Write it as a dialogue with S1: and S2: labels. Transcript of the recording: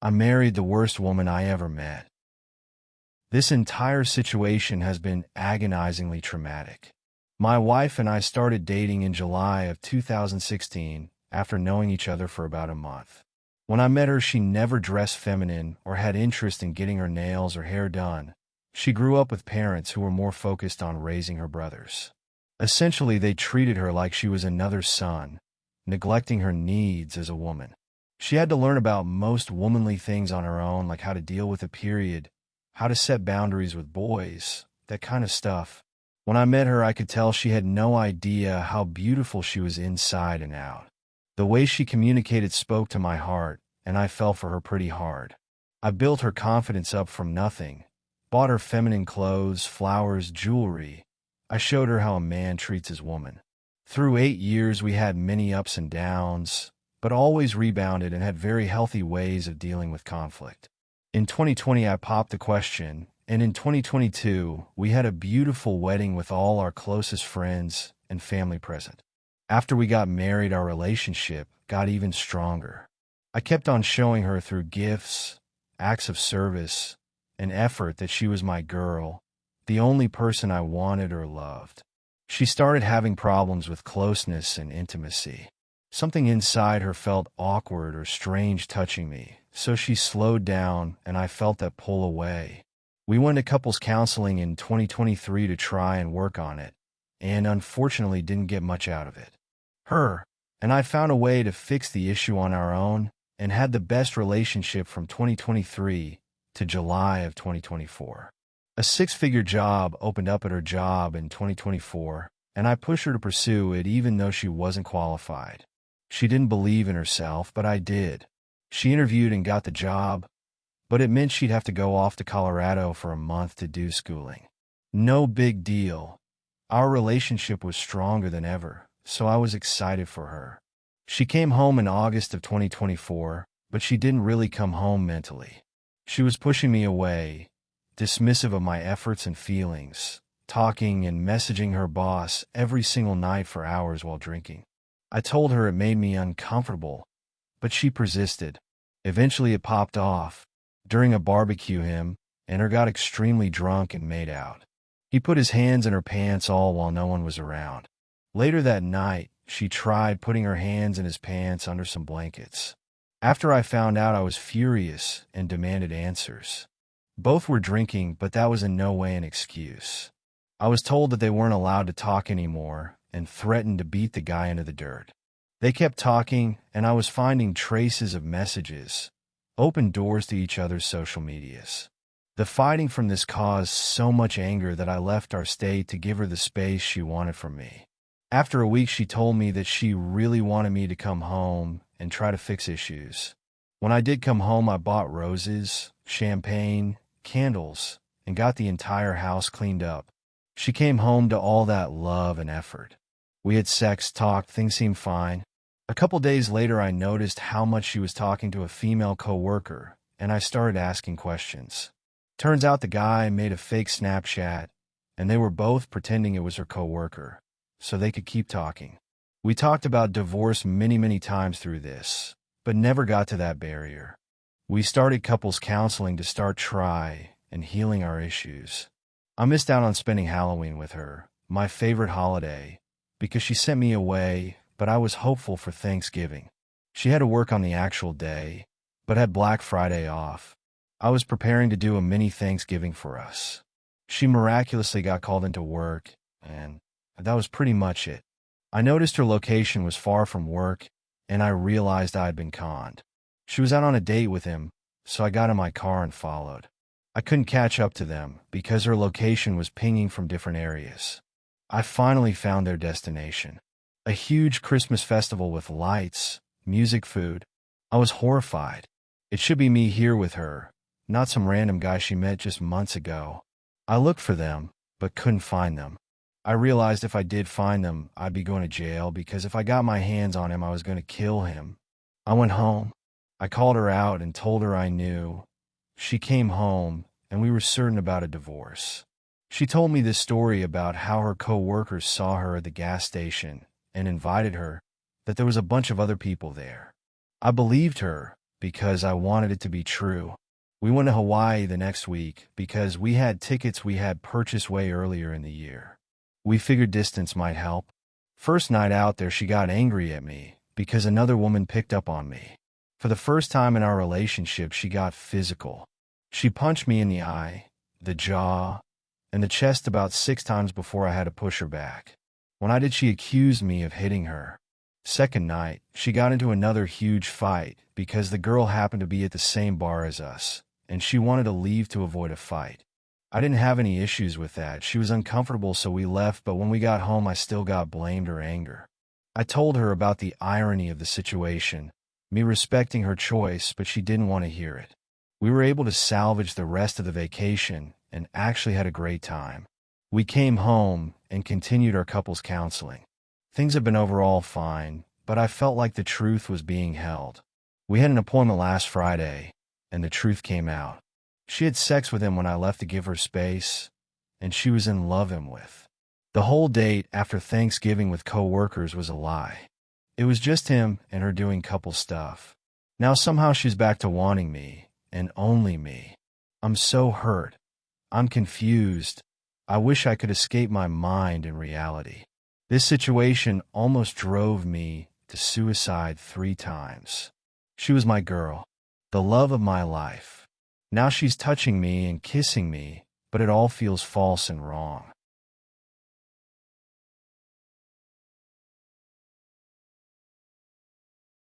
S1: I married the worst woman I ever met. This entire situation has been agonizingly traumatic. My wife and I started dating in July of 2016 after knowing each other for about a month. When I met her, she never dressed feminine or had interest in getting her nails or hair done. She grew up with parents who were more focused on raising her brothers. Essentially, they treated her like she was another son, neglecting her needs as a woman. She had to learn about most womanly things on her own, like how to deal with a period, how to set boundaries with boys, that kind of stuff. When I met her, I could tell she had no idea how beautiful she was inside and out. The way she communicated spoke to my heart, and I fell for her pretty hard. I built her confidence up from nothing, bought her feminine clothes, flowers, jewelry. I showed her how a man treats his woman. Through 8 years, we had many ups and downs, but always rebounded and had very healthy ways of dealing with conflict. In 2020, I popped the question, and in 2022, we had a beautiful wedding with all our closest friends and family present. After we got married, our relationship got even stronger. I kept on showing her through gifts, acts of service, and effort that she was my girl, the only person I wanted or loved. She started having problems with closeness and intimacy. Something inside her felt awkward or strange touching me, so she slowed down and I felt that pull away. We went to couples counseling in 2023 to try and work on it, and unfortunately didn't get much out of it. Her and I found a way to fix the issue on our own and had the best relationship from 2023 to July of 2024. A 6-figure job opened up at her job in 2024, and I pushed her to pursue it even though she wasn't qualified. She didn't believe in herself, but I did. She interviewed and got the job, but it meant she'd have to go off to Colorado for a month to do schooling. No big deal. Our relationship was stronger than ever, so I was excited for her. She came home in August of 2024, but she didn't really come home mentally. She was pushing me away, dismissive of my efforts and feelings, talking and messaging her boss every single night for hours while drinking. I told her it made me uncomfortable, but she persisted. Eventually it popped off. During a barbecue, him and her got extremely drunk and made out. He put his hands in her pants all while no one was around. Later that night, she tried putting her hands in his pants under some blankets. After I found out, I was furious and demanded answers. Both were drinking, but that was in no way an excuse. I was told that they weren't allowed to talk anymore and threatened to beat the guy into the dirt. They kept talking, and I was finding traces of messages, open doors to each other's social medias. The fighting from this caused so much anger that I left our state to give her the space she wanted from me. After a week, she told me that she really wanted me to come home and try to fix issues. When I did come home, I bought roses, champagne, candles, and got the entire house cleaned up. She came home to all that love and effort. We had sex, talked, things seemed fine. A couple days later, I noticed how much she was talking to a female coworker, and I started asking questions. Turns out the guy made a fake Snapchat, and they were both pretending it was her coworker, so they could keep talking. We talked about divorce many times through this, but never got to that barrier. We started couples counseling to start try and healing our issues. I missed out on spending Halloween with her, my favorite holiday, because she sent me away, but I was hopeful for Thanksgiving. She had to work on the actual day, but had Black Friday off. I was preparing to do a mini Thanksgiving for us. She miraculously got called into work, and that was pretty much it. I noticed her location was far from work, and I realized I had been conned. She was out on a date with him, so I got in my car and followed. I couldn't catch up to them because her location was pinging from different areas. I finally found their destination. A huge Christmas festival with lights, music, food. I was horrified. It should be me here with her, not some random guy she met just months ago. I looked for them, but couldn't find them. I realized if I did find them, I'd be going to jail because if I got my hands on him, I was going to kill him. I went home. I called her out and told her I knew. She came home, and we were certain about a divorce. She told me this story about how her co-workers saw her at the gas station and invited her, that there was a bunch of other people there. I believed her because I wanted it to be true. We went to Hawaii the next week because we had tickets we had purchased way earlier in the year. We figured distance might help. First night out there, she got angry at me because another woman picked up on me. For the first time in our relationship, she got physical. She punched me in the eye, the jaw, and the chest about 6 times before I had to push her back. When I did, she accused me of hitting her. Second night, she got into another huge fight because the girl happened to be at the same bar as us, and she wanted to leave to avoid a fight. I didn't have any issues with that. She was uncomfortable, so we left, but when we got home, I still got blamed her anger. I told her about the irony of the situation, me respecting her choice, but she didn't want to hear it. We were able to salvage the rest of the vacation and actually had a great time. We came home and continued our couples counseling. Things have been overall fine, but I felt like the truth was being held. We had an appointment last Friday, and the truth came out. She had sex with him when I left to give her space, and she was in love with him. The whole date after Thanksgiving with co-workers was a lie. It was just him and her doing couple stuff. Now somehow she's back to wanting me, and only me. I'm so hurt. I'm confused. I wish I could escape my mind and reality. This situation almost drove me to suicide 3 times. She was my girl, the love of my life. Now she's touching me and kissing me, but it all feels false and wrong.